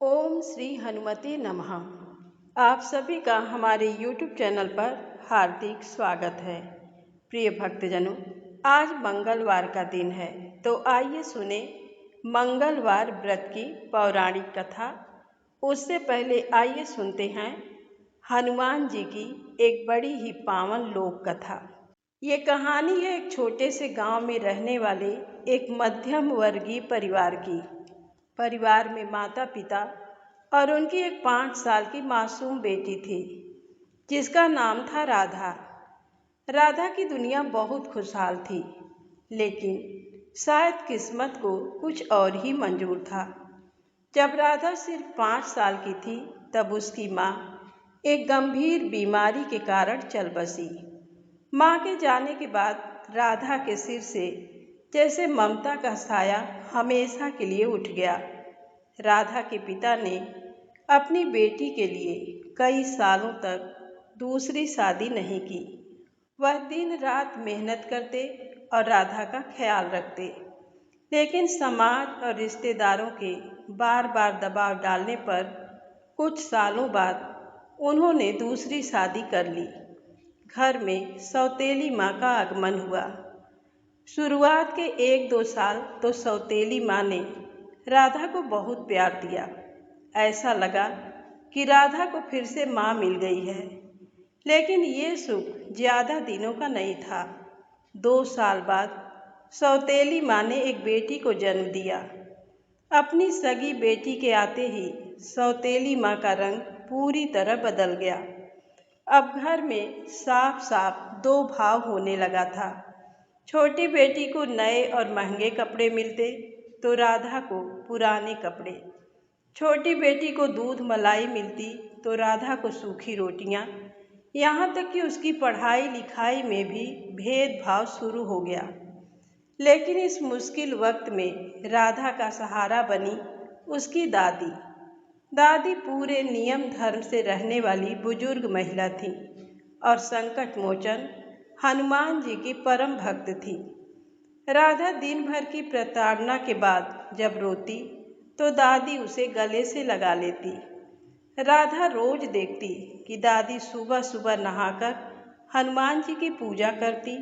ओम श्री हनुमते नमः। आप सभी का हमारे YouTube चैनल पर हार्दिक स्वागत है। प्रिय भक्तजनों, आज मंगलवार का दिन है, तो आइए सुने मंगलवार व्रत की पौराणिक कथा। उससे पहले आइए सुनते हैं हनुमान जी की एक बड़ी ही पावन लोक कथा। ये कहानी है एक छोटे से गांव में रहने वाले एक मध्यम वर्गीय परिवार की। परिवार में माता पिता और उनकी एक 5 साल की मासूम बेटी थी, जिसका नाम था राधा। राधा की दुनिया बहुत खुशहाल थी, लेकिन शायद किस्मत को कुछ और ही मंजूर था। जब राधा सिर्फ 5 साल की थी, तब उसकी माँ एक गंभीर बीमारी के कारण चल बसी। माँ के जाने के बाद राधा के सिर से जैसे ममता का साया हमेशा के लिए उठ गया। राधा के पिता ने अपनी बेटी के लिए कई सालों तक दूसरी शादी नहीं की। वह दिन रात मेहनत करते और राधा का ख्याल रखते, लेकिन समाज और रिश्तेदारों के बार बार दबाव डालने पर कुछ सालों बाद उन्होंने दूसरी शादी कर ली। घर में सौतेली माँ का आगमन हुआ। शुरुआत के 1-2 साल तो सौतेली माँ ने राधा को बहुत प्यार दिया। ऐसा लगा कि राधा को फिर से माँ मिल गई है। लेकिन ये सुख ज़्यादा दिनों का नहीं था। 2 साल बाद सौतेली माँ ने एक बेटी को जन्म दिया। अपनी सगी बेटी के आते ही सौतेली माँ का रंग पूरी तरह बदल गया। अब घर में साफ साफ 2 भाव होने लगा था। छोटी बेटी को नए और महंगे कपड़े मिलते, तो राधा को पुराने कपड़े। छोटी बेटी को दूध मलाई मिलती, तो राधा को सूखी रोटियां। यहाँ तक कि उसकी पढ़ाई लिखाई में भी भेदभाव शुरू हो गया। लेकिन इस मुश्किल वक्त में राधा का सहारा बनी उसकी दादी। दादी पूरे नियम धर्म से रहने वाली बुजुर्ग महिला थी और संकट मोचन हनुमान जी की परम भक्त थी। राधा दिन भर की प्रताड़ना के बाद जब रोती, तो दादी उसे गले से लगा लेती। राधा रोज देखती कि दादी सुबह सुबह नहाकर हनुमान जी की पूजा करती,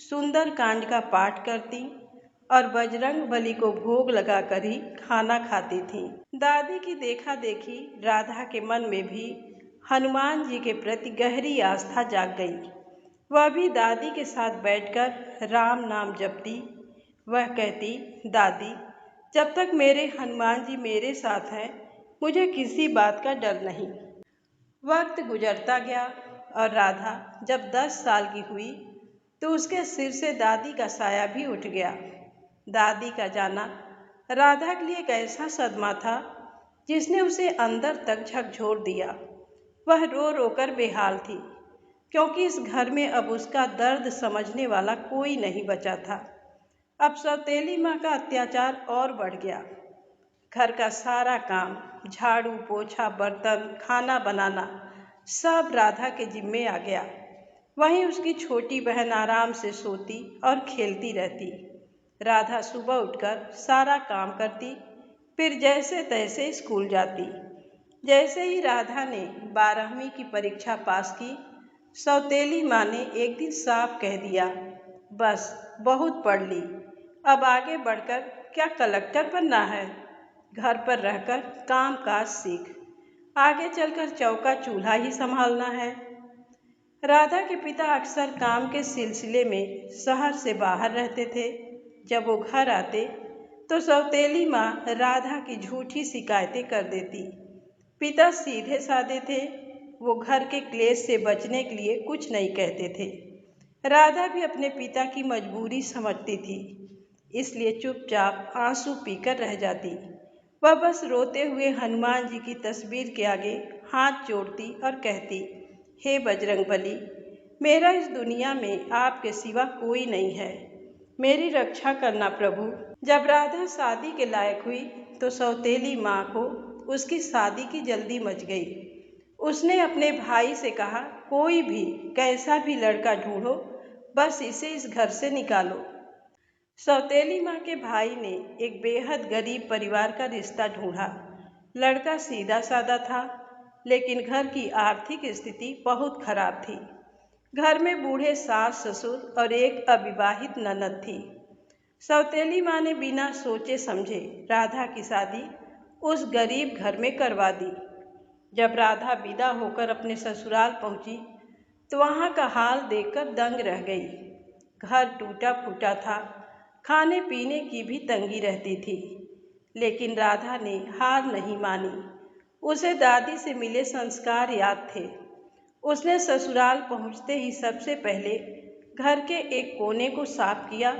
सुंदर कांड का पाठ करती और बजरंग बली को भोग लगाकर ही खाना खाती थी। दादी की देखा देखी राधा के मन में भी हनुमान जी के प्रति गहरी आस्था जाग गई। वह भी दादी के साथ बैठकर राम नाम जपती। वह कहती, दादी, जब तक मेरे हनुमान जी मेरे साथ हैं, मुझे किसी बात का डर नहीं। वक्त गुजरता गया और राधा जब 10 साल की हुई, तो उसके सिर से दादी का साया भी उठ गया। दादी का जाना राधा के लिए एक ऐसा सदमा था जिसने उसे अंदर तक झकझोर दिया। वह रो रोकर बेहाल थी, क्योंकि इस घर में अब उसका दर्द समझने वाला कोई नहीं बचा था। अब सौतेली माँ का अत्याचार और बढ़ गया। घर का सारा काम, झाड़ू पोछा, बर्तन, खाना बनाना, सब राधा के जिम्मे आ गया। वहीं उसकी छोटी बहन आराम से सोती और खेलती रहती। राधा सुबह उठकर सारा काम करती, फिर जैसे तैसे स्कूल जाती। जैसे ही राधा ने 12वीं की परीक्षा पास की, सौतेली माँ ने एक दिन साफ कह दिया, बस बहुत पढ़ ली, अब आगे बढ़कर क्या कलेक्टर बनना है? घर पर रहकर काम काज सीख, आगे चलकर चौका चूल्हा ही संभालना है। राधा के पिता अक्सर काम के सिलसिले में शहर से बाहर रहते थे। जब वो घर आते, तो सौतेली माँ राधा की झूठी शिकायतें कर देती। पिता सीधे साधे थे, वो घर के क्लेश से बचने के लिए कुछ नहीं कहते थे। राधा भी अपने पिता की मजबूरी समझती थी, इसलिए चुपचाप आंसू पीकर रह जाती। वह बस रोते हुए हनुमान जी की तस्वीर के आगे हाथ जोड़ती और कहती, हे बजरंगबली, मेरा इस दुनिया में आपके सिवा कोई नहीं है, मेरी रक्षा करना प्रभु। जब राधा शादी के लायक हुई, तो सौतेली माँ को उसकी शादी की जल्दी मच गई। उसने अपने भाई से कहा, कोई भी कैसा भी लड़का ढूंढो, बस इसे इस घर से निकालो। सौतेली माँ के भाई ने एक बेहद गरीब परिवार का रिश्ता ढूंढा, लड़का सीधा साधा था, लेकिन घर की आर्थिक स्थिति बहुत खराब थी। घर में बूढ़े सास ससुर और एक अविवाहित ननद थी। सौतेली माँ ने बिना सोचे समझे राधा की शादी उस गरीब घर में करवा दी। जब राधा विदा होकर अपने ससुराल पहुंची तो वहाँ का हाल देखकर दंग रह गई। घर टूटा फूटा था, खाने पीने की भी तंगी रहती थी, लेकिन राधा ने हार नहीं मानी। उसे दादी से मिले संस्कार याद थे। उसने ससुराल पहुंचते ही सबसे पहले घर के एक कोने को साफ किया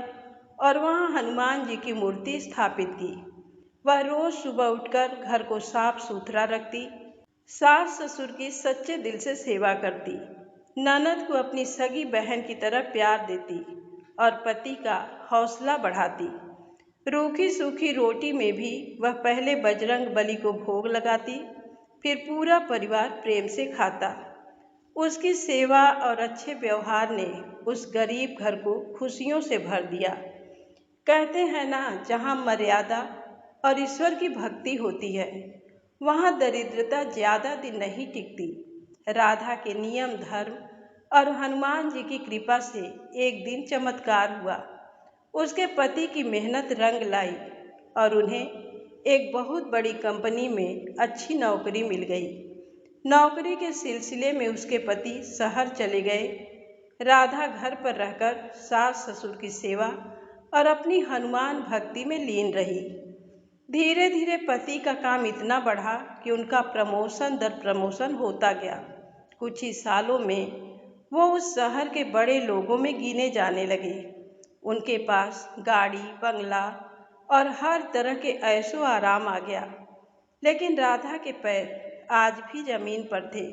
और वहां हनुमान जी की मूर्ति स्थापित की। वह रोज सुबह उठकर घर को साफ सुथरा रखती, सास ससुर की सच्चे दिल से सेवा करती, ननद को अपनी सगी बहन की तरह प्यार देती और पति का हौसला बढ़ाती। रूखी सूखी रोटी में भी वह पहले बजरंग बली को भोग लगाती, फिर पूरा परिवार प्रेम से खाता। उसकी सेवा और अच्छे व्यवहार ने उस गरीब घर को खुशियों से भर दिया। कहते हैं ना, जहाँ मर्यादा और ईश्वर की भक्ति होती है वहाँ दरिद्रता ज़्यादा दिन नहीं टिकती। राधा के नियम धर्म और हनुमान जी की कृपा से एक दिन चमत्कार हुआ। उसके पति की मेहनत रंग लाई और उन्हें एक बहुत बड़ी कंपनी में अच्छी नौकरी मिल गई। नौकरी के सिलसिले में उसके पति शहर चले गए। राधा घर पर रहकर सास ससुर की सेवा और अपनी हनुमान भक्ति में लीन रही। धीरे धीरे पति का काम इतना बढ़ा कि उनका प्रमोशन दर प्रमोशन होता गया। कुछ ही सालों में वो उस शहर के बड़े लोगों में गिने जाने लगे। उनके पास गाड़ी बंगला और हर तरह के ऐशो आराम आ गया, लेकिन राधा के पैर आज भी जमीन पर थे।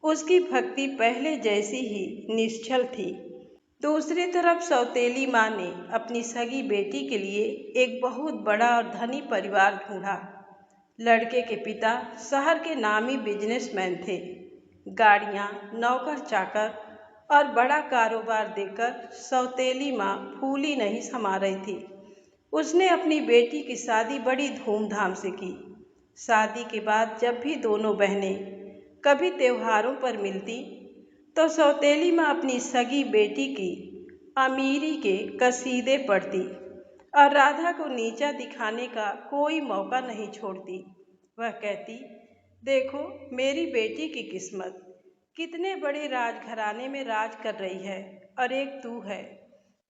उसकी भक्ति पहले जैसी ही निश्चल थी। दूसरी तरफ सौतेली माँ ने अपनी सगी बेटी के लिए एक बहुत बड़ा और धनी परिवार ढूंढा। लड़के के पिता शहर के नामी बिजनेसमैन थे। गाड़ियाँ, नौकर चाकर और बड़ा कारोबार देखकर सौतेली माँ फूली नहीं समा रही थी। उसने अपनी बेटी की शादी बड़ी धूमधाम से की। शादी के बाद जब भी दोनों बहनें कभी त्योहारों पर मिलती तो सौतेली माँ अपनी सगी बेटी की अमीरी के कसीदे पढ़ती और राधा को नीचा दिखाने का कोई मौका नहीं छोड़ती। वह कहती, देखो मेरी बेटी की किस्मत, कितने बड़े राजघराने में राज कर रही है और एक तू है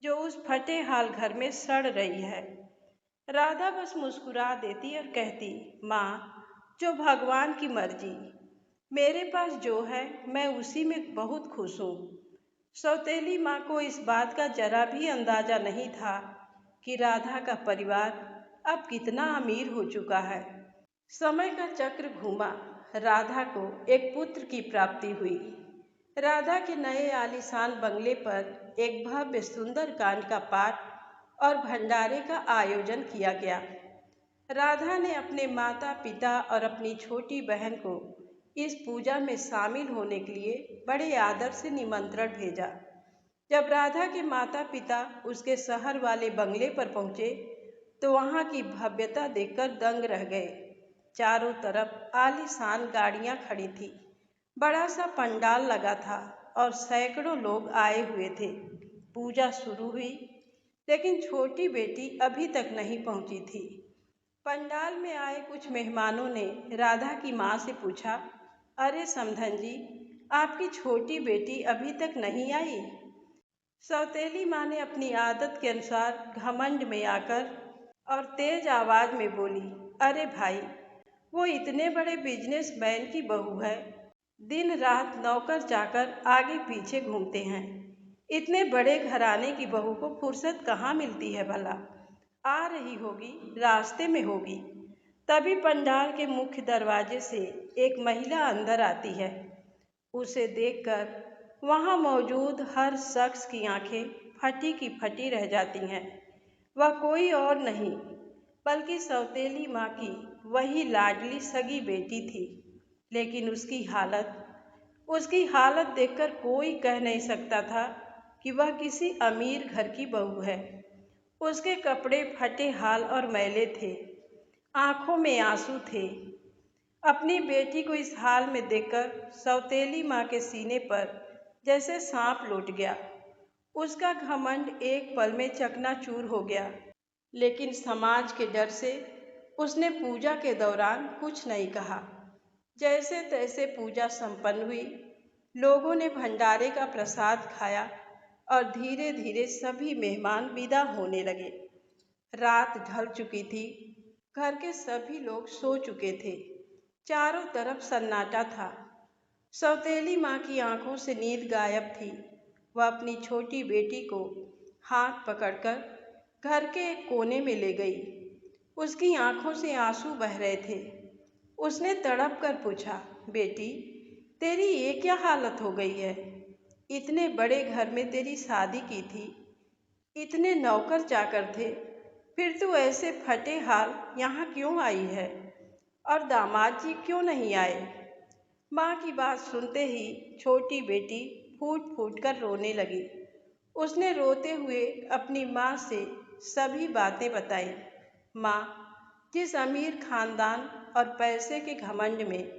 जो उस फटे हाल घर में सड़ रही है। राधा बस मुस्कुरा देती और कहती, माँ, जो भगवान की मर्जी, मेरे पास जो है मैं उसी में बहुत खुश हूँ। सौतेली माँ को इस बात का जरा भी अंदाजा नहीं था कि राधा का परिवार अब कितना अमीर हो चुका है। समय का चक्र घूमा। राधा को एक पुत्र की प्राप्ति हुई। राधा के नए आलीशान बंगले पर एक भव्य सुंदर कांड का पाठ और भंडारे का आयोजन किया गया। राधा ने अपने माता पिता और अपनी छोटी बहन को इस पूजा में शामिल होने के लिए बड़े आदर से निमंत्रण भेजा। जब राधा के माता पिता उसके शहर वाले बंगले पर पहुंचे तो वहां की भव्यता देखकर दंग रह गए। चारों तरफ आलीशान गाड़ियां खड़ी थी, बड़ा सा पंडाल लगा था और सैकड़ों लोग आए हुए थे। पूजा शुरू हुई, लेकिन छोटी बेटी अभी तक नहीं पहुंची थी। पंडाल में आए कुछ मेहमानों ने राधा की माँ से पूछा, अरे समधन जी, आपकी छोटी बेटी अभी तक नहीं आई? सौतेली माँ ने अपनी आदत के अनुसार घमंड में आकर और तेज आवाज में बोली, अरे भाई, वो इतने बड़े बिजनेसमैन की बहू है, दिन रात नौकर चाकर आगे पीछे घूमते हैं। इतने बड़े घराने की बहू को फुर्सत कहाँ मिलती है भला? आ रही होगी, रास्ते में होगी। तभी पंडाल के मुख्य दरवाजे से एक महिला अंदर आती है। उसे देखकर वहाँ मौजूद हर शख्स की आंखें फटी की फटी रह जाती हैं। वह कोई और नहीं बल्कि सौतेली माँ की वही लाडली सगी बेटी थी। लेकिन उसकी हालत देखकर कोई कह नहीं सकता था कि वह किसी अमीर घर की बहू है। उसके कपड़े फटे हाल और मैले थे, आंखों में आंसू थे, अपनी बेटी को इस हाल में देखकर सौतेली माँ के सीने पर जैसे सांप लौट गया। उसका घमंड एक पल में चकनाचूर हो गया, लेकिन समाज के डर से उसने पूजा के दौरान कुछ नहीं कहा। जैसे तैसे पूजा संपन्न हुई। लोगों ने भंडारे का प्रसाद खाया और धीरे धीरे सभी मेहमान विदा होने लगे। रात ढल चुकी थी। घर के सभी लोग सो चुके थे। चारों तरफ सन्नाटा था। सौतेली माँ की आंखों से नींद गायब थी। वह अपनी छोटी बेटी को हाथ पकड़कर घर के एक कोने में ले गई। उसकी आंखों से आंसू बह रहे थे। उसने तड़प कर पूछा, बेटी, तेरी ये क्या हालत हो गई है? इतने बड़े घर में तेरी शादी की थी, इतने नौकर चाकर थे, फिर तू ऐसे फटे हाल यहाँ क्यों आई है? और दामाद जी क्यों नहीं आए? माँ की बात सुनते ही छोटी बेटी फूट फूट कर रोने लगी। उसने रोते हुए अपनी माँ से सभी बातें बताई। माँ, जिस अमीर खानदान और पैसे के घमंड में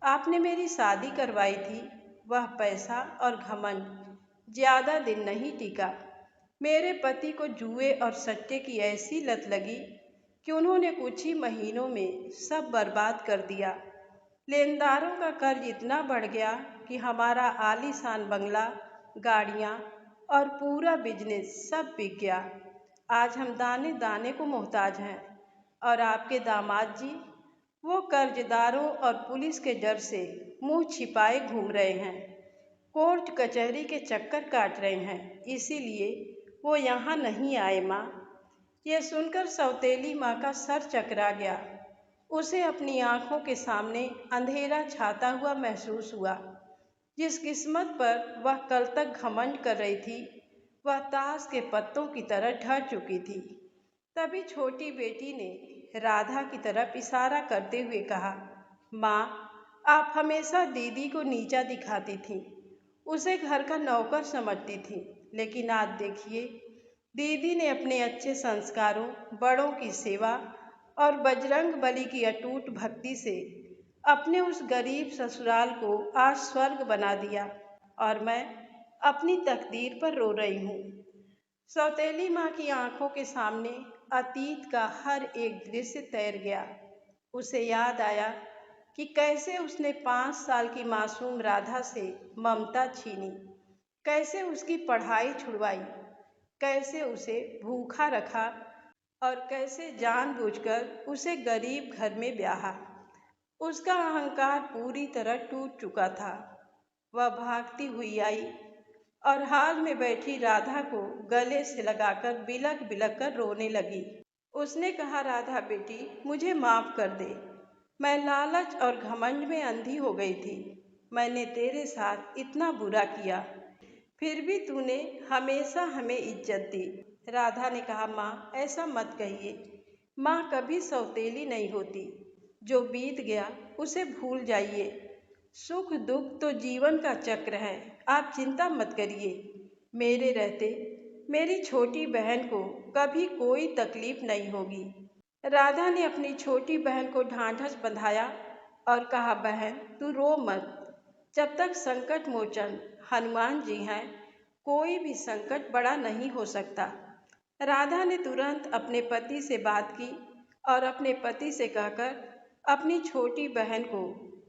आपने मेरी शादी करवाई थी, वह पैसा और घमंड ज़्यादा दिन नहीं टिका। मेरे पति को जुए और सट्टे की ऐसी लत लगी कि उन्होंने कुछ ही महीनों में सब बर्बाद कर दिया। लेनदारों का कर्ज इतना बढ़ गया कि हमारा आलीशान बंगला, गाड़ियाँ और पूरा बिजनेस सब बिक गया। आज हम दाने दाने को मोहताज हैं। और आपके दामाद जी, वो कर्जदारों और पुलिस के डर से मुंह छिपाए घूम रहे हैं, कोर्ट कचहरी के चक्कर काट रहे हैं, इसीलिए वो यहाँ नहीं आए। माँ, यह सुनकर सौतेली माँ का सर चकरा गया। उसे अपनी आंखों के सामने अंधेरा छाता हुआ महसूस हुआ। जिस किस्मत पर वह कल तक घमंड कर रही थी, वह ताश के पत्तों की तरह ढह चुकी थी। तभी छोटी बेटी ने राधा की तरफ इशारा करते हुए कहा, माँ, आप हमेशा दीदी को नीचा दिखाती थीं, उसे घर का नौकर समझती थीं, लेकिन आज देखिए, दीदी ने अपने अच्छे संस्कारों, बड़ों की सेवा और बजरंग बली की अटूट भक्ति से अपने उस गरीब ससुराल को आज स्वर्ग बना दिया और मैं अपनी तकदीर पर रो रही हूँ। सौतेली माँ की आंखों के सामने अतीत का हर एक दृश्य तैर गया। उसे याद आया कि कैसे उसने 5 साल की मासूम राधा से ममता छीनी, कैसे उसकी पढ़ाई छुड़वाई, कैसे उसे भूखा रखा और कैसे जानबूझकर उसे गरीब घर में ब्याहा। उसका अहंकार पूरी तरह टूट चुका था। वह भागती हुई आई और हाल में बैठी राधा को गले से लगाकर बिलक बिलक कर रोने लगी। उसने कहा, राधा बेटी, मुझे माफ़ कर दे। मैं लालच और घमंड में अंधी हो गई थी। मैंने तेरे साथ इतना बुरा किया, फिर भी तूने हमेशा हमें इज्जत दी। राधा ने कहा, माँ, ऐसा मत कहिए। माँ कभी सौतेली नहीं होती। जो बीत गया उसे भूल जाइए। सुख दुख तो जीवन का चक्र है, आप चिंता मत करिए। मेरे रहते मेरी छोटी बहन को कभी कोई तकलीफ नहीं होगी। राधा ने अपनी छोटी बहन को ढांढस बंधाया और कहा, बहन, तू रो मत। जब तक संकट मोचन हनुमान जी हैं, कोई भी संकट बड़ा नहीं हो सकता। राधा ने तुरंत अपने पति से बात की और अपने पति से कहकर अपनी छोटी बहन को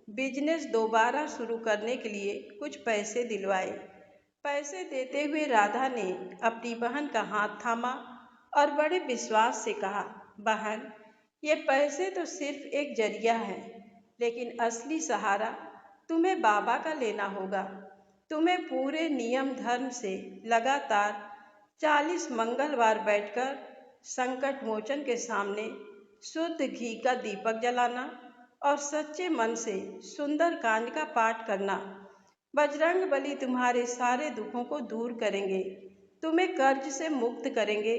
बिजनेस दोबारा शुरू करने के लिए कुछ पैसे दिलवाए। पैसे देते हुए राधा ने अपनी बहन का हाथ थामा और बड़े विश्वास से कहा, बहन, ये पैसे तो सिर्फ एक जरिया है, लेकिन असली सहारा तुम्हें बाबा का लेना होगा। तुम्हें पूरे नियम धर्म से लगातार 40 मंगलवार बैठकर संकट मोचन के सामने शुद्ध घी का दीपक जलाना और सच्चे मन से सुंदर कांड का पाठ करना। बजरंग बली तुम्हारे सारे दुखों को दूर करेंगे, तुम्हें कर्ज से मुक्त करेंगे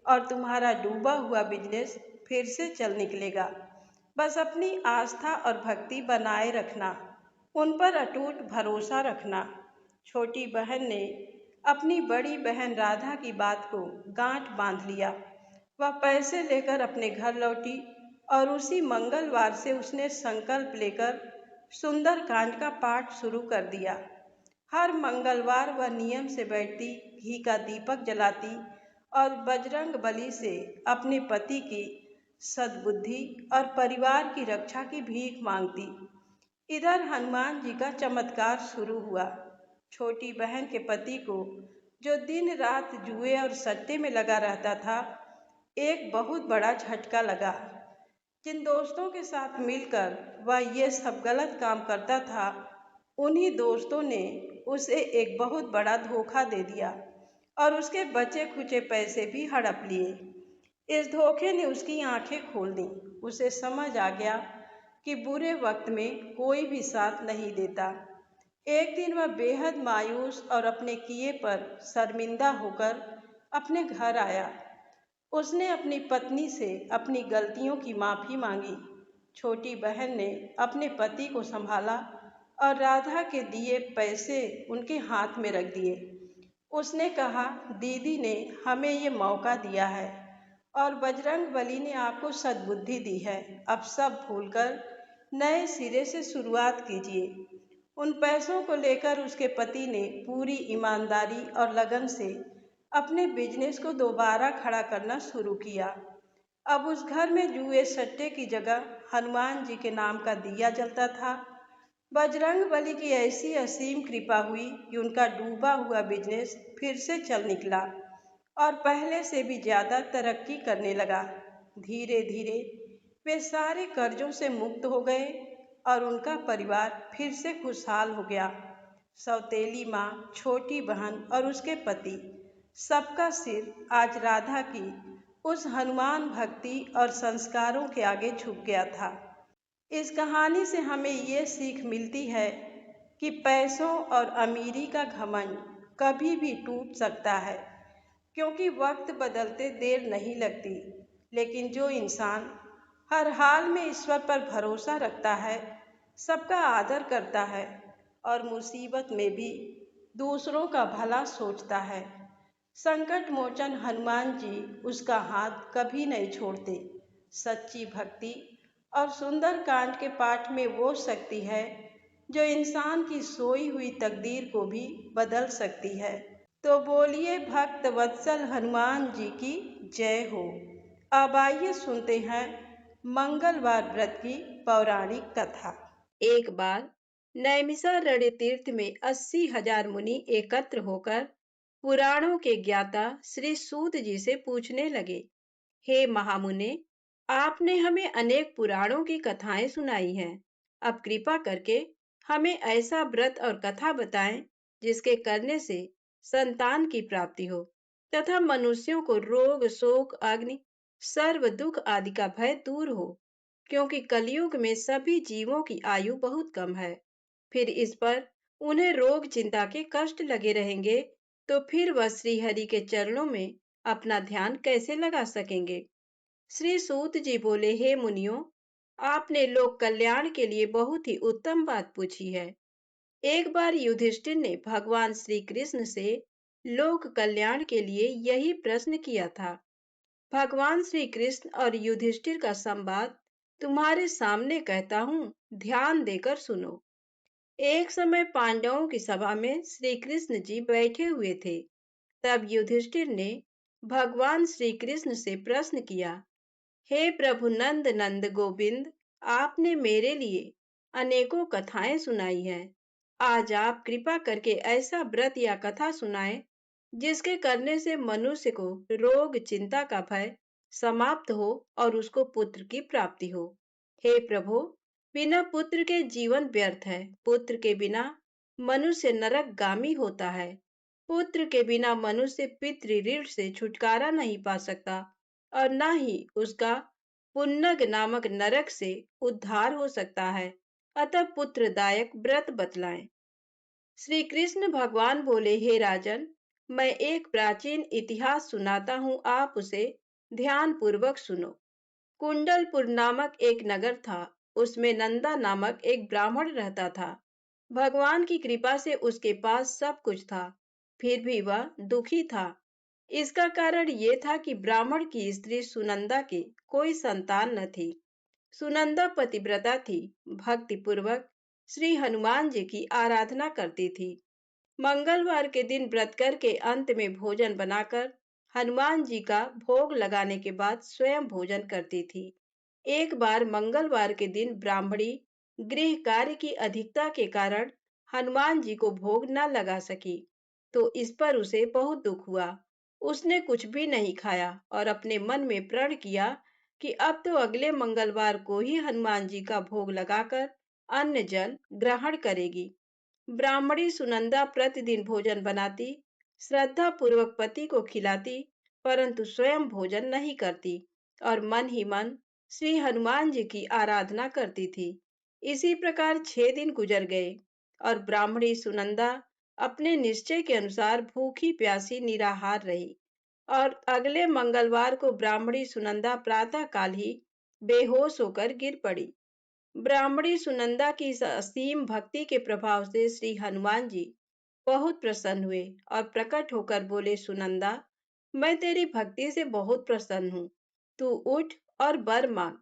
और तुम्हारा डूबा हुआ बिजनेस फिर से चल निकलेगा। बस अपनी आस्था और भक्ति बनाए रखना, उन पर अटूट भरोसा रखना। छोटी बहन ने अपनी बड़ी बहन राधा की बात को गांठ बांध लिया। वह पैसे लेकर अपने घर लौटी और उसी मंगलवार से उसने संकल्प लेकर सुंदरकांड का पाठ शुरू कर दिया। हर मंगलवार वह नियम से बैठती, घी का दीपक जलाती और बजरंग बली से अपने पति की सद्बुद्धि और परिवार की रक्षा की भीख मांगती। इधर हनुमान जी का चमत्कार शुरू हुआ। छोटी बहन के पति को, जो दिन रात जुए और सट्टे में लगा रहता था, एक बहुत बड़ा झटका लगा। जिन दोस्तों के साथ मिलकर वह ये सब गलत काम करता था, उन्हीं दोस्तों ने उसे एक बहुत बड़ा धोखा दे दिया और उसके बचे खुचे पैसे भी हड़प लिए। इस धोखे ने उसकी आंखें खोल दी। उसे समझ आ गया कि बुरे वक्त में कोई भी साथ नहीं देता। एक दिन वह बेहद मायूस और अपने किए पर शर्मिंदा होकर अपने घर आया। उसने अपनी पत्नी से अपनी गलतियों की माफ़ी मांगी। छोटी बहन ने अपने पति को संभाला और राधा के दिए पैसे उनके हाथ में रख दिए। उसने कहा, दीदी ने हमें ये मौका दिया है और बजरंग बली ने आपको सद्बुद्धि दी है। अब सब भूलकर नए सिरे से शुरुआत कीजिए। उन पैसों को लेकर उसके पति ने पूरी ईमानदारी और लगन से अपने बिजनेस को दोबारा खड़ा करना शुरू किया। अब उस घर में जुए सट्टे की जगह हनुमान जी के नाम का दिया जलता था। बजरंग बली की ऐसी असीम कृपा हुई कि उनका डूबा हुआ बिजनेस फिर से चल निकला और पहले से भी ज़्यादा तरक्की करने लगा। धीरे धीरे वे सारे कर्जों से मुक्त हो गए और उनका परिवार फिर से खुशहाल हो गया। सौतेली माँ, छोटी बहन और उसके पति, सबका सिर आज राधा की उस हनुमान भक्ति और संस्कारों के आगे झुक गया था। इस कहानी से हमें ये सीख मिलती है कि पैसों और अमीरी का घमंड कभी भी टूट सकता है, क्योंकि वक्त बदलते देर नहीं लगती। लेकिन जो इंसान हर हाल में ईश्वर पर भरोसा रखता है, सबका आदर करता है और मुसीबत में भी दूसरों का भला सोचता है, संकट मोचन हनुमान जी उसका हाथ कभी नहीं छोड़ते। सच्ची भक्ति और सुंदर कांड के पाठ में वो शक्ति है जो इंसान की सोई हुई तकदीर को भी बदल सकती है। तो बोलिए भक्त वत्सल हनुमान जी की जय हो। अब आइए सुनते हैं मंगलवार व्रत की पौराणिक कथा। एक बार नैमिषारण्य तीर्थ में 80,000 मुनि एकत्र होकर पुराणों के ज्ञाता श्री सूत जी से पूछने लगे, हे महामुने, आपने हमें अनेक पुराणों की कथाएं सुनाई हैं। अब कृपा करके हमें ऐसा व्रत और कथा बताएं जिसके करने से संतान की प्राप्ति हो तथा मनुष्यों को रोग, शोक, अग्नि, सर्व दुख आदि का भय दूर हो, क्योंकि कलयुग में सभी जीवों की आयु बहुत कम है। फिर इस पर उन्हें रोग चिंता के कष्ट लगे रहेंगे, तो फिर वह श्रीहरि के चरणों में अपना ध्यान कैसे लगा सकेंगे। श्री सूत जी बोले, हे मुनियों, आपने लोक कल्याण के लिए बहुत ही उत्तम बात पूछी है। एक बार युधिष्ठिर ने भगवान श्री कृष्ण से लोक कल्याण के लिए यही प्रश्न किया था। भगवान श्री कृष्ण और युधिष्ठिर का संवाद तुम्हारे सामने कहता हूँ, ध्यान देकर सुनो। एक समय पांडवों की सभा में श्री कृष्ण जी बैठे हुए थे। तब युधिष्ठिर ने भगवान श्री कृष्ण से प्रश्न किया, हे प्रभु नंद नंद गोविंद, आपने मेरे लिए अनेकों कथाएं सुनाई हैं। आज आप कृपा करके ऐसा व्रत या कथा सुनाएं जिसके करने से मनुष्य को रोग चिंता का भय समाप्त हो और उसको पुत्र की प्राप्ति हो। हे प्रभु, बिना पुत्र के जीवन व्यर्थ है। पुत्र के बिना मनुष्य नरकगामी होता है। पुत्र के बिना मनुष्य पितृ ऋण से छुटकारा नहीं पा सकता और न ही उसका पुन्नग नामक नरक से उद्धार हो सकता है। अतः पुत्रदायक व्रत बतलाएं। श्री कृष्ण भगवान बोले, हे राजन, मैं एक प्राचीन इतिहास सुनाता हूँ, आप उसे ध्यान पूर्वक सुनो। कुंडलपुर नामक एक नगर था। उसमें नंदा नामक एक ब्राह्मण रहता था। भगवान की कृपा से उसके पास सब कुछ था, फिर भी वह दुखी था। इसका कारण ये था कि ब्राह्मण की स्त्री सुनंदा की कोई संतान न थी। सुनंदा पतिव्रता थी, भक्ति पूर्वक श्री हनुमान जी की आराधना करती थी। मंगलवार के दिन व्रत करके अंत में भोजन बनाकर हनुमान जी का भोग लगाने के बाद स्वयं भोजन करती थी। एक बार मंगलवार के दिन ब्राह्मणी गृह कार्य की अधिकता के कारण हनुमान जी को भोग न लगा सकी, तो इस पर उसे बहुत दुख हुआ। उसने कुछ भी नहीं खाया और अपने मन में प्रण किया कि अब तो अगले मंगलवार को ही हनुमान जी का भोग लगाकर अन्न जल ग्रहण करेगी। ब्राह्मणी सुनंदा प्रतिदिन भोजन बनाती, श्रद्धा पूर्वक पति को खिलाती, परंतु स्वयं भोजन नहीं करती और मन ही मन श्री हनुमान जी की आराधना करती थी। इसी प्रकार 6 दिन गुजर गए और ब्राह्मणी सुनंदा अपने निश्चय के अनुसार भूखी प्यासी निराहार रही और अगले मंगलवार को ब्राह्मणी सुनंदा प्रातः काल ही बेहोश होकर गिर पड़ी। ब्राह्मणी सुनंदा की इस असीम भक्ति के प्रभाव से श्री हनुमान जी बहुत प्रसन्न हुए और प्रकट होकर बोले, सुनंदा, मैं तेरी भक्ति से बहुत प्रसन्न हूँ। तू उठ और वर मांग।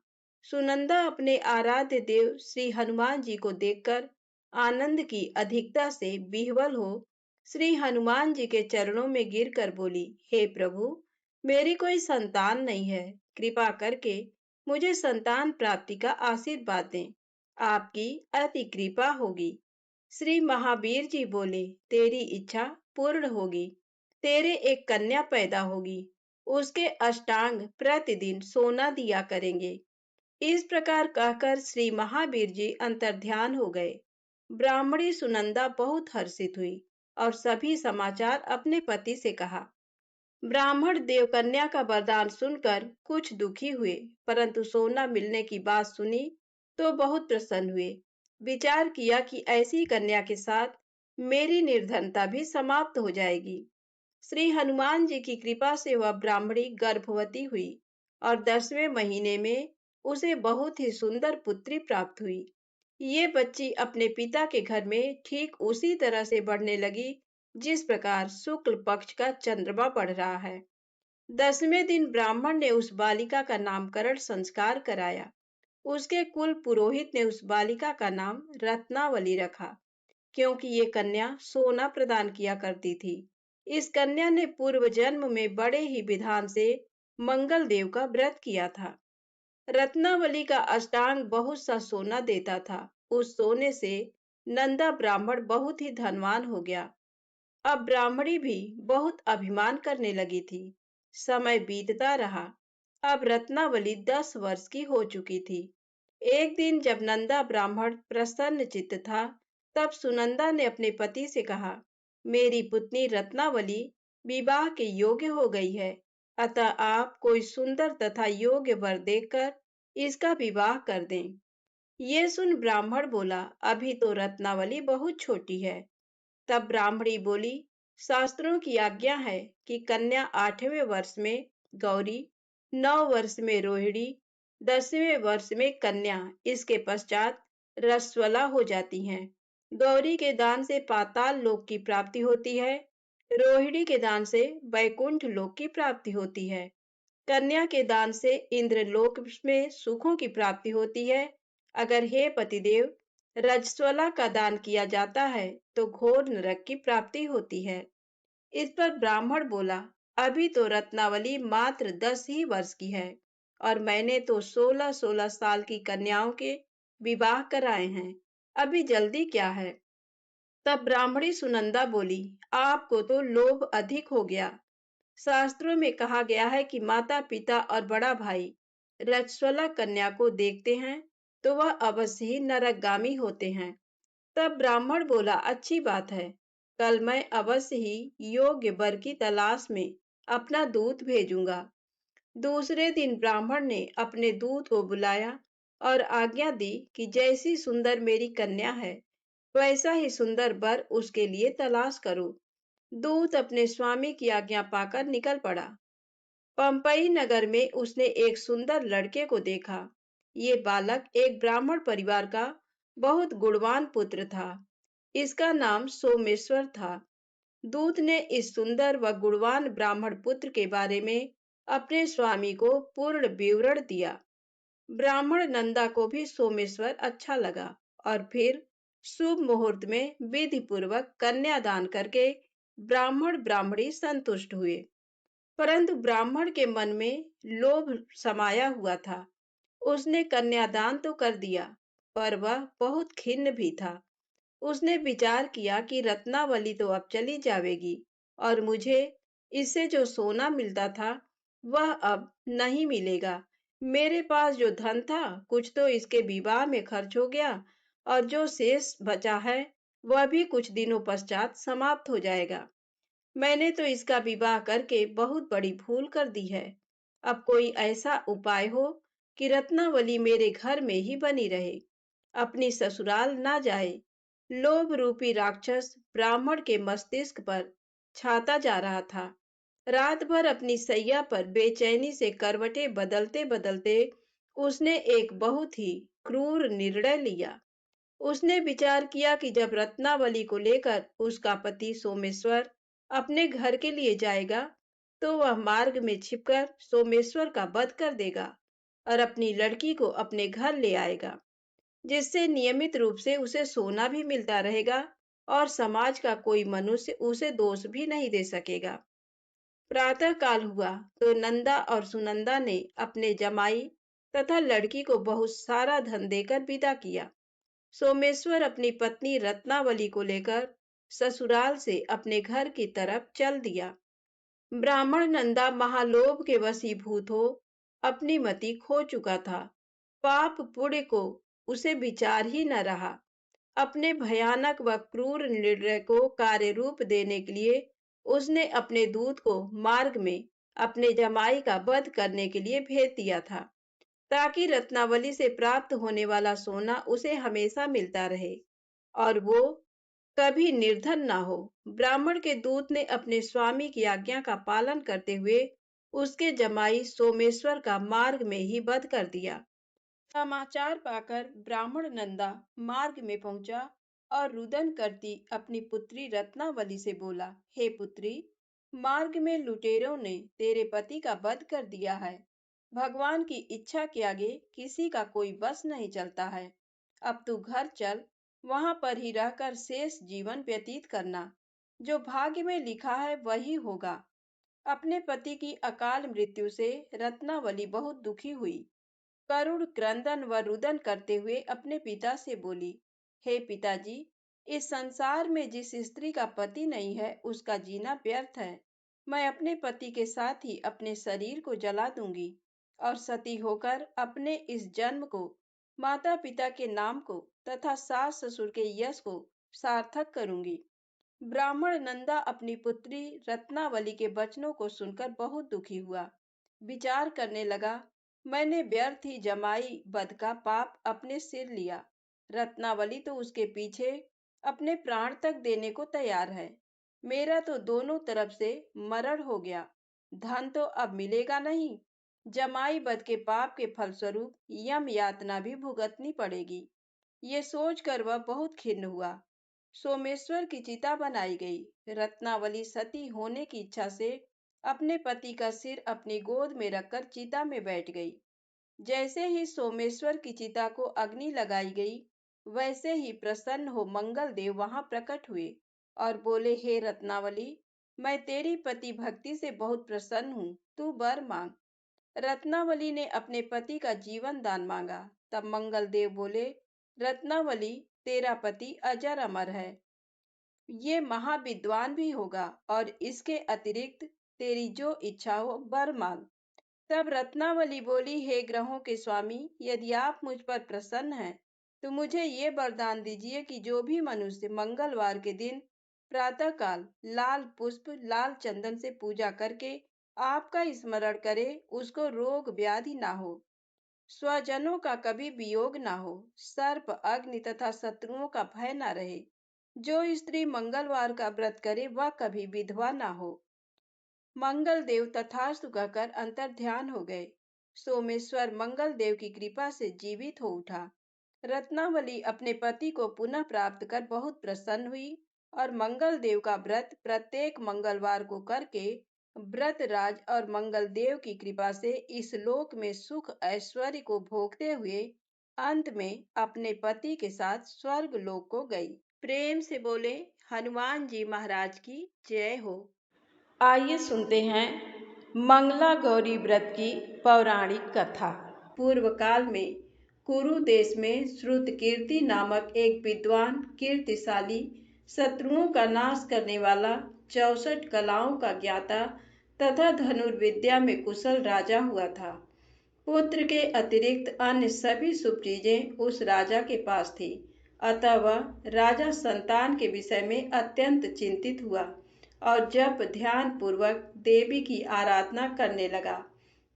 सुनंदा अपने आराध्य देव श्री हनुमान जी को देखकर आनंद की अधिकता से विह्वल हो श्री हनुमान जी के चरणों में गिरकर बोली, हे प्रभु, मेरी कोई संतान नहीं है, कृपा करके मुझे संतान प्राप्ति का आशीर्वाद दें। आपकी अति कृपा होगी। श्री महावीर जी बोले, तेरी इच्छा पूर्ण होगी। तेरे एक कन्या पैदा होगी। उसके अष्टांग प्रतिदिन सोना दिया करेंगे। इस प्रकार कहकर श्री महावीर जी अंतर्ध्यान हो गए। ब्राह्मणी सुनंदा बहुत हर्षित हुई और सभी समाचार अपने पति से कहा। ब्राह्मण देवकन्या का वरदान सुनकर कुछ दुखी हुए, परंतु सोना मिलने की बात सुनी तो बहुत प्रसन्न हुए। विचार किया कि ऐसी कन्या के साथ मेरी निर्धनता भी समाप्त हो जाएगी। श्री हनुमान जी की कृपा से वह ब्राह्मणी गर्भवती हुई और 10वें महीने में उसे बहुत ही सुंदर पुत्री प्राप्त हुई। ये बच्ची अपने पिता के घर में ठीक उसी तरह से बढ़ने लगी जिस प्रकार शुक्ल पक्ष का चंद्रमा बढ़ रहा है। 10वें दिन ब्राह्मण ने उस बालिका का नामकरण संस्कार कराया। उसके कुल पुरोहित ने उस बालिका का नाम रत्नावली रखा, क्योंकि ये कन्या सोना प्रदान किया करती थी। इस कन्या ने पूर्व जन्म में बड़े ही विधान से मंगल देव का व्रत किया था। रत्नावली का अष्टांग बहुत सा सोना देता था। उस सोने से नंदा ब्राह्मण बहुत ही धनवान हो गया। अब ब्राह्मणी भी बहुत अभिमान करने लगी थी। समय बीतता रहा। अब रत्नावली 10 वर्ष की हो चुकी थी। एक दिन जब नंदा ब्राह्मण प्रसन्न चित्त था, तब सुनंदा ने अपने पति से कहा, मेरी पुत्री रत्नावली विवाह के योग्य हो गई है, अतः आप कोई सुंदर तथा योग्य वर देखकर इसका विवाह कर दें। ये सुन ब्राह्मण बोला, अभी तो रत्नावली बहुत छोटी है। तब ब्राह्मणी बोली, शास्त्रों की आज्ञा है कि कन्या 8वें वर्ष में गौरी, 9 वर्ष में रोहिणी, 10वें वर्ष में कन्या, इसके पश्चात रसवला हो जाती हैं। गौरी के दान से पाताल लोक की प्राप्ति होती है। रोहिणी के दान से वैकुंठ लोक की प्राप्ति होती है। कन्या के दान से इंद्रलोक में सुखों की प्राप्ति होती है। अगर हे पतिदेव रजस्वला का दान किया जाता है तो घोर नरक की प्राप्ति होती है। इस पर ब्राह्मण बोला, अभी तो रत्नावली मात्र 10 ही वर्ष की है और मैंने तो 16-16 साल की कन्याओं के विवाह कराए हैं। अभी जल्दी क्या है। तब ब्राह्मणी सुनंदा बोली, आपको तो लोभ अधिक हो गया। शास्त्रों में कहा गया है कि माता पिता और बड़ा भाई रजस्वला कन्या को देखते हैं तो वह अवश्य ही नरकगामी होते हैं। तब ब्राह्मण बोला, अच्छी बात है, कल मैं अवश्य ही योग्य वर की तलाश में अपना दूत भेजूंगा। दूसरे दिन ब्राह्मण ने अपने दूत को बुलाया और आज्ञा दी कि जैसी सुंदर मेरी कन्या है, वैसा ही सुंदर वर उसके लिए तलाश करो। दूत अपने स्वामी की आज्ञा पाकर निकल पड़ा। पंपई नगर में उसने एक सुंदर लड़के को देखा। ये बालक एक ब्राह्मण परिवार का बहुत गुणवान पुत्र था। इसका नाम सोमेश्वर था। दूत ने इस सुंदर व गुणवान ब्राह्मण पुत्र के बारे में अपने स्वामी को पूर्ण विवरण दिया। ब्राह्मण नंदा को भी सोमेश्वर अच्छा लगा और फिर शुभ मुहूर्त में विधि पूर्वक कन्यादान करके ब्राह्मण ब्राह्मणी संतुष्ट हुए। परंतु ब्राह्मण के मन में लोभ समाया हुआ था। उसने कन्यादान तो कर दिया, पर वह बहुत खिन्न भी था। उसने विचार किया कि रत्नावली तो अब चली जाएगी और मुझे इससे जो सोना मिलता था वह अब नहीं मिलेगा। मेरे पास जो धन था कुछ तो इसके विवाह में खर्च हो गया और जो शेष बचा है वह भी कुछ दिनों पश्चात समाप्त हो जाएगा। मैंने तो इसका विवाह करके बहुत बड़ी भूल कर दी है। अब कोई ऐसा उपाय हो कि रत्नावली मेरे घर में ही बनी रहे, अपनी ससुराल ना जाए। लोभ रूपी राक्षस ब्राह्मण के मस्तिष्क पर छाता जा रहा था। रात भर अपनी सैया पर बेचैनी से करवटें बदलते बदलते उसने एक बहुत ही क्रूर निर्णय लिया। उसने विचार किया कि जब रत्नावली को लेकर उसका पति सोमेश्वर अपने घर के लिए जाएगा, तो वह मार्ग में छिपकर सोमेश्वर का वध कर देगा और अपनी लड़की को अपने घर ले आएगा, जिससे नियमित रूप से उसे सोना भी मिलता रहेगा और समाज का कोई मनुष्य उसे दोष भी नहीं दे सकेगा। प्रातः काल हुआ तो नंदा और सुनंदा ने अपने जमाई तथा लड़की को बहुत सारा धन देकर विदा किया। सोमेश्वर अपनी पत्नी रत्नावली को लेकर ससुराल से अपने घर की तरफ चल दिया। ब्राह्मण नंदा महालोभ के वशीभूत हो अपनी मति खो चुका था। पाप पुण्य को उसे विचार ही न रहा। अपने भयानक व क्रूर निर्णय को कार्य रूप देने के लिए उसने अपने दूत को मार्ग में अपने जमाई का वध करने के लिए भेज दिया था, ताकि रत्नावली से प्राप्त होने वाला सोना उसे हमेशा मिलता रहे और वो कभी निर्धन ना हो। ब्राह्मण के दूत ने अपने स्वामी की आज्ञा का पालन करते हुए उसके जमाई सोमेश्वर का मार्ग में ही वध कर दिया। समाचार पाकर ब्राह्मण नंदा मार्ग में पहुंचा और रुदन करती अपनी पुत्री रत्नावली से बोला, हे पुत्री, मार्ग में लुटेरों ने तेरे पति का वध कर दिया है। भगवान की इच्छा के आगे किसी का कोई बस नहीं चलता है। अब तू घर चल, वहां पर ही रहकर शेष जीवन व्यतीत करना। जो भाग्य में लिखा है वही होगा। अपने पति की अकाल मृत्यु से रत्नावली बहुत दुखी हुई। करुण क्रंदन व रुदन करते हुए अपने पिता से बोली, हे पिताजी, इस संसार में जिस स्त्री का पति नहीं है उसका जीना व्यर्थ है। मैं अपने पति के साथ ही अपने शरीर को जला दूंगी और सती होकर अपने इस जन्म को, माता पिता के नाम को तथा सास ससुर के यश को सार्थक करूंगी। ब्राह्मण नंदा अपनी पुत्री रत्नावली के वचनों को सुनकर बहुत दुखी हुआ। विचार करने लगा, मैंने व्यर्थ ही जमाई वध का पाप अपने सिर लिया। रत्नावली तो उसके पीछे अपने प्राण तक देने को तैयार है। मेरा तो दोनों तरफ से मरण हो गया। धन तो अब मिलेगा नहीं। जमाई वध के पाप के फलस्वरूप यम यातना भी भुगतनी पड़ेगी। ये सोचकर वह बहुत खिन्न हुआ। सोमेश्वर की चिता बनाई गई। रत्नावली सती होने की इच्छा से अपने पति का सिर अपनी गोद में रखकर चिता में बैठ गई। जैसे ही सोमेश्वर की चिता को अग्नि लगाई गई, वैसे ही प्रसन्न हो मंगल देव वहां प्रकट हुए और बोले, हे रत्नावली, मैं तेरी पति भक्ति से बहुत प्रसन्न हूँ, तू वर मांग। रत्नावली ने अपने पति का जीवन दान मांगा। तब मंगल देव बोले, रत्नावली, तेरा पति अजर अमर है, ये महाविद्वान भी होगा और इसके अतिरिक्त तेरी जो इच्छा हो वर मांग। तब रत्नावली बोली, हे ग्रहों के स्वामी, यदि आप मुझ पर प्रसन्न हैं तो मुझे ये वरदान दीजिए कि जो भी मनुष्य मंगलवार के दिन प्रातःकाल लाल पुष्प लाल चंदन से पूजा करके आपका स्मरण करे, उसको रोग व्याधि ना हो, स्वजनों का कभी वियोग ना हो, सर्प अग्नि तथा शत्रुओं का भय ना रहे। जो स्त्री मंगलवार का व्रत करे वह कभी विधवा ना हो। मंगल देव तथास्तु कहकर अंतर ध्यान हो गए। सोमेश्वर मंगल देव की कृपा से जीवित हो उठा। रत्नावली अपने पति को पुनः प्राप्त कर बहुत प्रसन्न हुई और मंगल देव का व्रत प्रत्येक मंगलवार को करके व्रतराज और मंगल देव की कृपा से इस लोक में सुख ऐश्वर्य को भोगते हुए अंत में अपने पति के साथ स्वर्ग लोक को गई। प्रेम से बोले हनुमान जी महाराज की जय हो। आइए सुनते हैं मंगला गौरी व्रत की पौराणिक कथा। पूर्व काल में कुरु देश में श्रुतकीर्ति नामक एक विद्वान, कीर्तिशाली, शत्रुओं का नाश करने वाला, 64 कलाओं का ज्ञाता तथा धनुर्विद्या में कुशल राजा हुआ था। पुत्र के अतिरिक्त अन्य सभी शुभ चीजें उस राजा के पास थी। अतः वह राजा संतान के विषय में अत्यंत चिंतित हुआ और जब ध्यान पूर्वक देवी की आराधना करने लगा,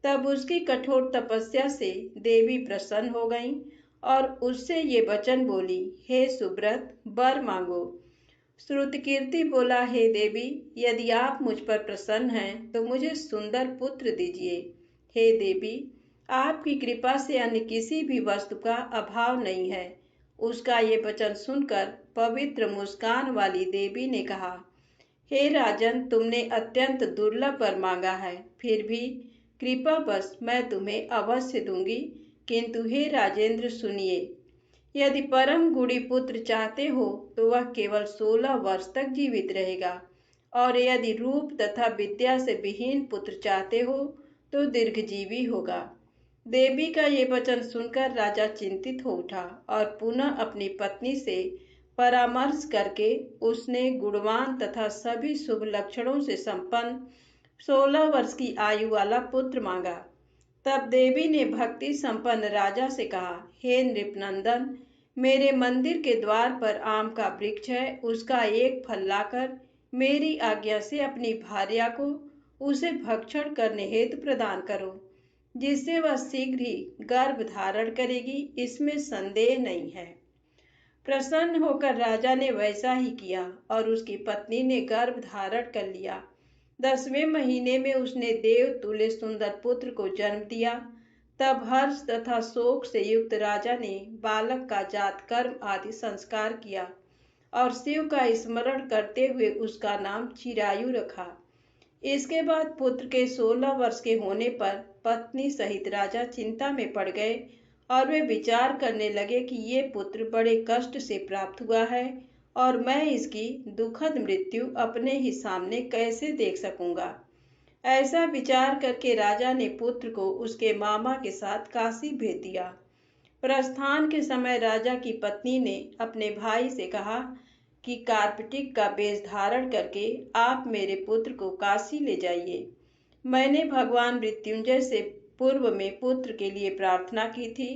तब उसकी कठोर तपस्या से देवी प्रसन्न हो गईं और उससे ये वचन बोली, हे सुब्रत, वर मांगो। श्रुतकीर्ति बोला, हे देवी, यदि आप मुझ पर प्रसन्न हैं तो मुझे सुंदर पुत्र दीजिए। हे देवी, आपकी कृपा से अन्य किसी भी वस्तु का अभाव नहीं है। उसका ये वचन सुनकर पवित्र मुस्कान वाली देवी ने कहा, हे राजन, तुमने अत्यंत दुर्लभ वर मांगा है, फिर भी कृपावश मैं तुम्हें अवश्य दूंगी। किंतु हे राजेंद्र, सुनिए, यदि परम गुणी पुत्र चाहते हो तो वह केवल 16 वर्ष तक जीवित रहेगा, और यदि रूप तथा विद्या से विहीन पुत्र चाहते हो तो दीर्घजीवी होगा। देवी का ये वचन सुनकर राजा चिंतित हो उठा और पुनः अपनी पत्नी से परामर्श करके उसने गुणवान तथा सभी शुभ लक्षणों से संपन्न 16 वर्ष की आयु वाला पुत्र मांगा। तब देवी ने भक्ति संपन्न राजा से कहा, हे नृपनंदन, मेरे मंदिर के द्वार पर आम का वृक्ष है, उसका एक फल लाकर मेरी आज्ञा से अपनी भार्या को उसे भक्षण करने हेतु प्रदान करो, जिससे वह शीघ्र ही गर्भ धारण करेगी, इसमें संदेह नहीं है। प्रसन्न होकर राजा ने वैसा ही किया और उसकी पत्नी ने गर्भ धारण कर लिया। 10वें महीने में उसने देव तुल्य सुंदर पुत्र को जन्म दिया। तब हर्ष तथा शोक से युक्त राजा ने बालक का जात कर्म आदि संस्कार किया और शिव का स्मरण करते हुए उसका नाम चिरायु रखा। इसके बाद पुत्र के 16 वर्ष के होने पर पत्नी सहित राजा चिंता में पड़ गए और वे विचार करने लगे कि ये पुत्र बड़े कष्ट से प्राप्त हुआ है और मैं इसकी दुखद मृत्यु अपने ही सामने कैसे देख सकूंगा। ऐसा विचार करके राजा ने पुत्र को उसके मामा के साथ काशी भेज दिया। प्रस्थान के समय राजा की पत्नी ने अपने भाई से कहा कि कार्पटिक का वेश धारण करके आप मेरे पुत्र को काशी ले जाइए। मैंने भगवान मृत्युंजय से पूर्व में पुत्र के लिए प्रार्थना की थी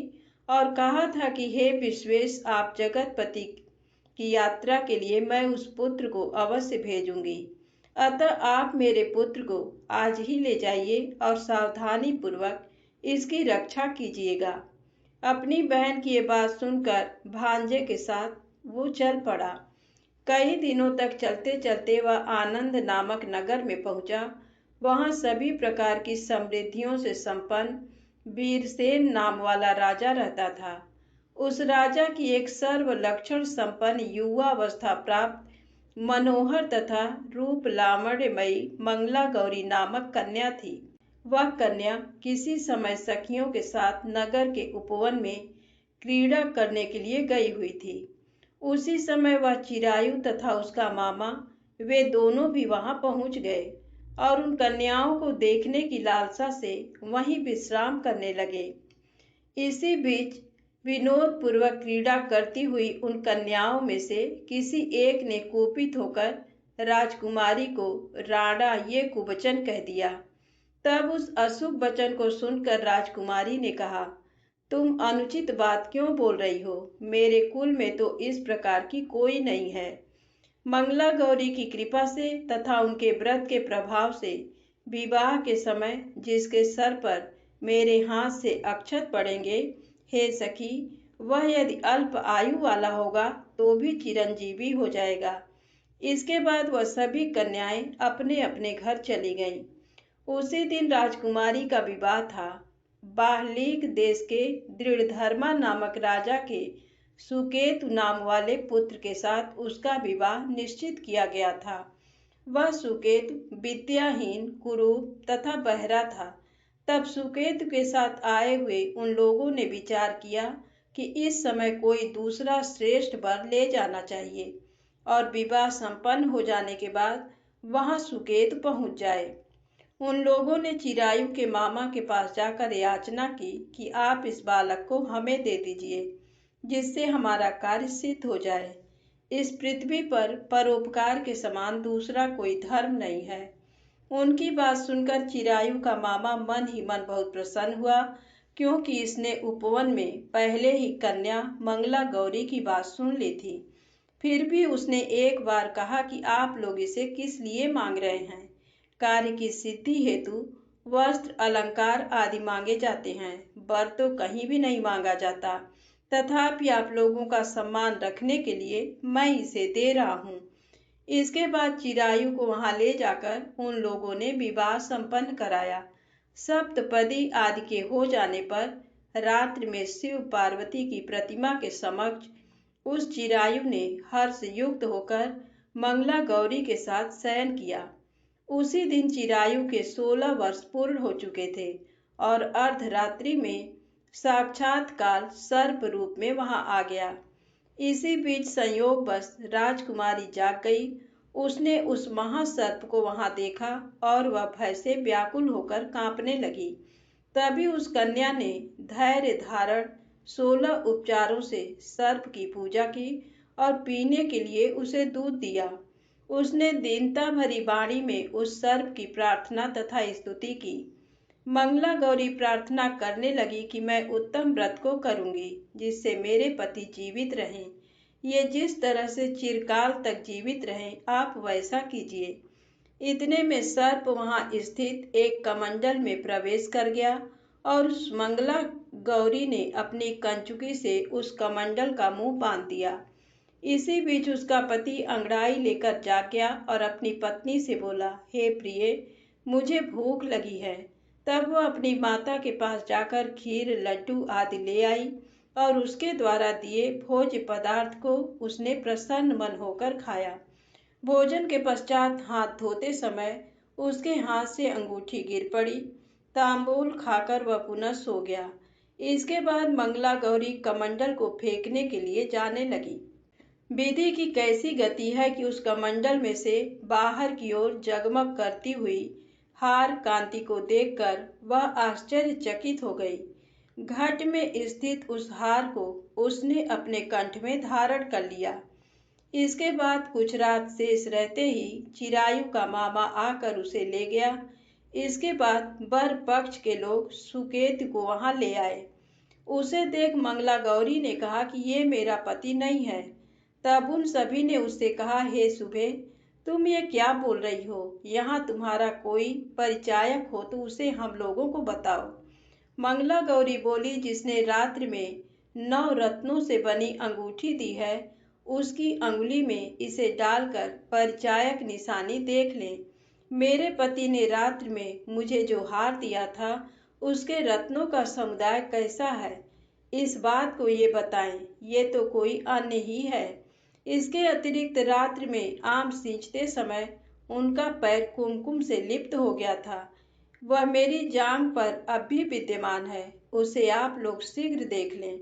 और कहा था कि हे विश्वेश, आप जगतपति की यात्रा के लिए मैं उस पुत्र को अवश्य भेजूंगी। अतः आप मेरे पुत्र को आज ही ले जाइए और सावधानी पूर्वक इसकी रक्षा कीजिएगा। अपनी बहन की ये बात सुनकर भांजे के साथ वो चल पड़ा। कई दिनों तक चलते चलते वह आनंद नामक नगर में पहुंचा। वहां सभी प्रकार की समृद्धियों से संपन्न वीरसेन नाम वाला राजा रहता था। उस राजा की एक सर्वलक्षण संपन्न युवावस्था प्राप्त मनोहर तथा रूप लावण्यमयी मंगला गौरी नामक कन्या थी। वह कन्या किसी समय सखियों के साथ नगर के उपवन में क्रीड़ा करने के लिए गई हुई थी। उसी समय वह चिरायु तथा उसका मामा, वे दोनों भी वहां पहुंच गए और उन कन्याओं को देखने की लालसा से वहीं विश्राम करने लगे। इसी बीच विनोद पूर्वक क्रीड़ा करती हुई उन कन्याओं में से किसी एक ने कुपित होकर राजकुमारी को राणा ये कुवचन कह दिया। तब उस अशुभ वचन को सुनकर राजकुमारी ने कहा, तुम अनुचित बात क्यों बोल रही हो? मेरे कुल में तो इस प्रकार की कोई नहीं है। मंगला गौरी की कृपा से तथा उनके व्रत के प्रभाव से विवाह के समय जिसके सर पर मेरे हाथ से अक्षत पड़ेंगे, हे सखी, वह यदि अल्प आयु वाला होगा तो भी चिरंजीवी हो जाएगा। इसके बाद वह सभी कन्याएं अपने अपने घर चली गईं। उसी दिन राजकुमारी का विवाह था। बाहलीक देश के दृढ़धर्मा नामक राजा के सुकेतु नाम वाले पुत्र के साथ उसका विवाह निश्चित किया गया था। वह सुकेतु विद्याहीन, कुरूप तथा बहरा था। तब सुकेतु के साथ आए हुए उन लोगों ने विचार किया कि इस समय कोई दूसरा श्रेष्ठ वर ले जाना चाहिए और विवाह संपन्न हो जाने के बाद वहां सुकेतु पहुंच जाए। उन लोगों ने चिरायु के मामा के पास जाकर याचना की कि आप इस बालक को हमें दे दीजिए, जिससे हमारा कार्य सिद्ध हो जाए। इस पृथ्वी पर परोपकार के समान दूसरा कोई धर्म नहीं है। उनकी बात सुनकर चिरायु का मामा मन ही मन बहुत प्रसन्न हुआ, क्योंकि इसने उपवन में पहले ही कन्या मंगला गौरी की बात सुन ली थी। फिर भी उसने एक बार कहा कि आप लोग इसे किस लिए मांग रहे हैं। कार्य की सिद्धि हेतु वस्त्र, अलंकार आदि मांगे जाते हैं, वर तो कहीं भी नहीं मांगा जाता। तथापि आप लोगों का सम्मान रखने के लिए मैं इसे दे रहा हूँ। इसके बाद चिरायु को वहां ले जाकर उन लोगों ने विवाह संपन्न कराया। सप्तपदी आदि के हो जाने पर रात्रि में शिव पार्वती की प्रतिमा के समक्ष उस चिरायु ने हर्ष युक्त होकर मंगला गौरी के साथ शयन किया। उसी दिन चिरायु के 16 वर्ष पूर्ण हो चुके थे और अर्धरात्रि में साक्षात काल सर्प रूप में वहां आ गया। इसी बीच संयोगवश राजकुमारी जाग गई। उसने उस महासर्प को वहां देखा और वह भय से व्याकुल होकर कांपने लगी। तभी उस कन्या ने धैर्य धारण 16 उपचारों से सर्प की पूजा की और पीने के लिए उसे दूध दिया। उसने दीनता भरी वाणी में उस सर्प की प्रार्थना तथा स्तुति की। मंगला गौरी प्रार्थना करने लगी कि मैं उत्तम व्रत को करूंगी, जिससे मेरे पति जीवित रहें। ये जिस तरह से चिरकाल तक जीवित रहें, आप वैसा कीजिए। इतने में सर्प वहां स्थित एक कमंडल में प्रवेश कर गया और उस मंगला गौरी ने अपनी कंचुकी से उस कमंडल का मुंह बांध दिया। इसी बीच उसका पति अंगड़ाई लेकर जाग गया और अपनी पत्नी से बोला, हे प्रिय, मुझे भूख लगी है। तब वह अपनी माता के पास जाकर खीर, लड्डू आदि ले आई और उसके द्वारा दिए भोज्य पदार्थ को उसने प्रसन्न मन होकर खाया। भोजन के पश्चात हाथ धोते समय उसके हाथ से अंगूठी गिर पड़ी। तांबूल खाकर वह पुनः सो गया। इसके बाद मंगला गौरी कमंडल को फेंकने के लिए जाने लगी। विधि की कैसी गति है कि उस कमंडल में से बाहर की ओर जगमग करती हुई हार कांति को देखकर वह आश्चर्यचकित हो गई। घट में स्थित उस हार को उसने अपने कंठ में धारण कर लिया। इसके बाद कुछ रात शेष रहते ही चिरायु का मामा आकर उसे ले गया। इसके बाद वर पक्ष के लोग सुकेतु को वहां ले आए। उसे देख मंगला गौरी ने कहा कि ये मेरा पति नहीं है। तब उन सभी ने उससे कहा, हे शुभे, तुम ये क्या बोल रही हो? यहाँ तुम्हारा कोई परिचायक हो तो उसे हम लोगों को बताओ। मंगला गौरी बोली, जिसने रात्रि में 9 रत्नों से बनी अंगूठी दी है, उसकी अंगुली में इसे डालकर परिचायक निशानी देख लें। मेरे पति ने रात्रि में मुझे जो हार दिया था, उसके रत्नों का समुदाय कैसा है, इस बात को ये बताएं। ये तो कोई अन्य ही है। इसके अतिरिक्त रात्रि में आम सींचते समय उनका पैर कुमकुम से लिप्त हो गया था। वह मेरी जांघ पर अब भी विद्यमान है। उसे आप लोग शीघ्र देख लें।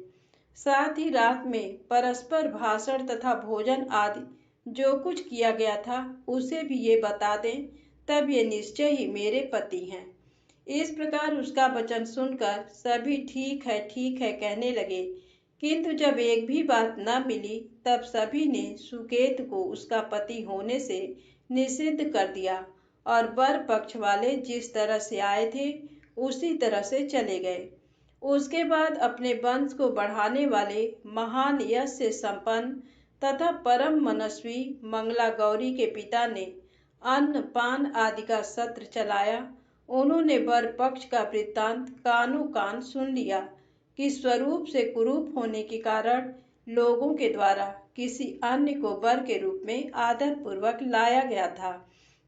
साथ ही रात में परस्पर भाषण तथा भोजन आदि जो कुछ किया गया था, उसे भी ये बता दें। तब ये निश्चय ही मेरे पति हैं। इस प्रकार उसका वचन सुनकर सभी ठीक है कहने लगे। किंतु जब एक भी बात न मिली, तब सभी ने सुकेतु को उसका पति होने से निषिद्ध कर दिया और वर पक्ष वाले जिस तरह से आए थे उसी तरह से चले गए। उसके बाद अपने वंश को बढ़ाने वाले महान यश से संपन्न तथा परम मनस्वी मंगला गौरी के पिता ने अन्न पान आदि का सत्र चलाया। उन्होंने वर पक्ष का वृत्तांत कानों कान सुन लिया कि स्वरूप से कुरूप होने के कारण लोगों के द्वारा किसी अन्य को वर के रूप में आदर पूर्वक लाया गया था।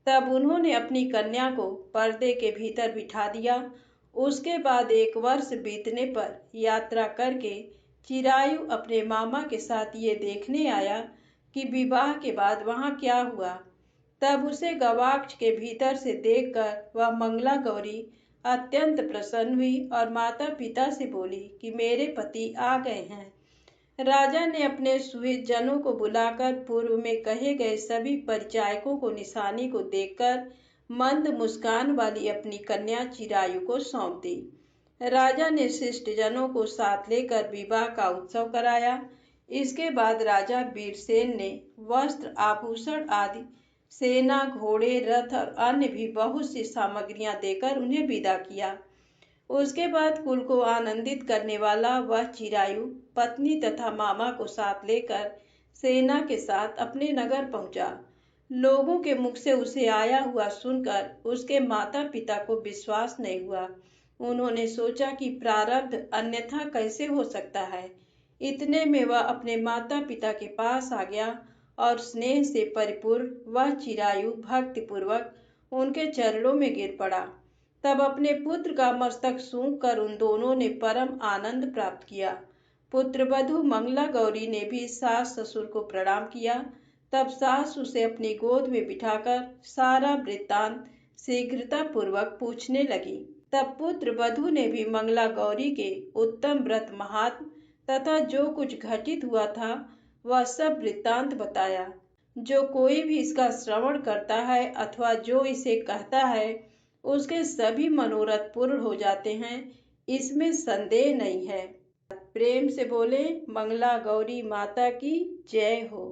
तब उन्होंने अपनी कन्या को पर्दे के भीतर बिठा दिया। उसके बाद 1 वर्ष बीतने पर यात्रा करके चिरायु अपने मामा के साथ ये देखने आया कि विवाह के बाद वहाँ क्या हुआ। तब उसे गवाक्ष के भीतर से देखकर वह मंगला गौरी अत्यंत प्रसन्न हुई और माता पिता से बोली कि मेरे पति आ गए हैं। राजा ने अपने सुहृद जनों को बुलाकर पूर्व में कहे गए सभी परिचायकों को निशानी को देखकर मंद मुस्कान वाली अपनी कन्या चिरायु को सौंप दी। राजा ने शिष्ट जनों को साथ लेकर विवाह का उत्सव कराया। इसके बाद राजा वीरसेन ने वस्त्र आभूषण आदि सेना घोड़े रथ और अन्य भी बहुत सी सामग्रियां देकर उन्हें विदा किया। उसके बाद कुल को आनंदित करने वाला वह चिरायु पत्नी तथा मामा को साथ लेकर सेना के साथ अपने नगर पहुंचा। लोगों के मुख से उसे आया हुआ सुनकर उसके माता पिता को विश्वास नहीं हुआ। उन्होंने सोचा कि प्रारब्ध अन्यथा कैसे हो सकता है। इतने में वह अपने माता पिता के पास आ गया और स्नेह से परिपूर्ण वह चिरायु भक्तिपूर्वक उनके चरणों में गिर पड़ा। तब अपने पुत्र का मस्तक सूंघ कर उन दोनों ने परम आनंद प्राप्त किया। पुत्रवधू मंगला गौरी ने भी सास ससुर को प्रणाम किया। तब सास उसे अपनी गोद में बिठाकर सारा वृत्तांत शीघ्रता पूर्वक पूछने लगी। तब पुत्र वधू ने भी मंगला गौरी के उत्तम व्रत महात्म तथा जो कुछ घटित हुआ था वह सब वृत्तांत बताया। जो कोई भी इसका श्रवण करता है अथवा जो इसे कहता है उसके सभी मनोरथ पूर्ण हो जाते हैं, इसमें संदेह नहीं है। प्रेम से बोले मंगला गौरी माता की जय हो।